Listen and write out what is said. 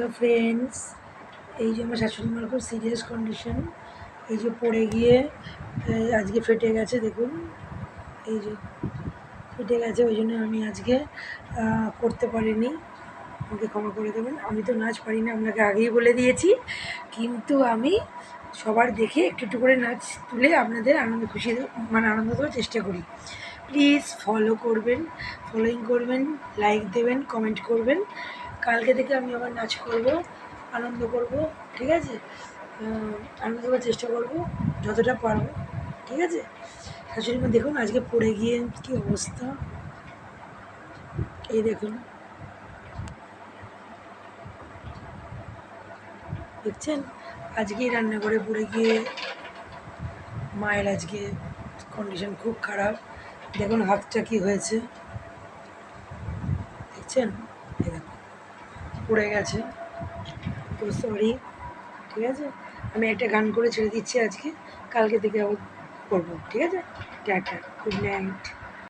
Hello friends, এই যে আমার শাশুড়ি মার খুব সিরিয়াস কন্ডিশন। এই যে পড়ে গিয়ে আজকে ফেটে গেছে, দেখুন এই যে ফেটে গেছে। ওই জন্য আমি আজকে করতে পারিনি, আমাকে ক্ষমা করে দেবেন। আমি তো নাচ পারি না, আপনাকে আগেই বলে দিয়েছি, কিন্তু আমি সবার দেখে একটু একটু করে নাচ তুলে আপনাদের আনন্দ খুশি আনন্দ দেওয়ার চেষ্টা করি। প্লিজ ফলো করবেন, ফলোইং করবেন, লাইক দেবেন, কমেন্ট করবেন। কালকে থেকে আমি আবার নাচ করব, আনন্দ করব, ঠিক আছে? আনন্দ করার চেষ্টা করব যতটা পারবো, ঠিক আছে? শাশুড়ি মা দেখুন আজকে পড়ে গিয়ে কী অবস্থা, এই দেখুন, দেখছেন? আজকেই রান্নাঘরে পড়ে গিয়ে মায়ের আজকে কন্ডিশন খুব খারাপ। দেখুন হাতটা কী হয়েছে, দেখছেন? এই দেখুন পড়ে গেছে, তো সরি, ঠিক আছে? আমি একটা গান করে ছেড়ে দিচ্ছি আজকে, কালকে থেকে আবার করবো, ঠিক আছে? Tata, good night.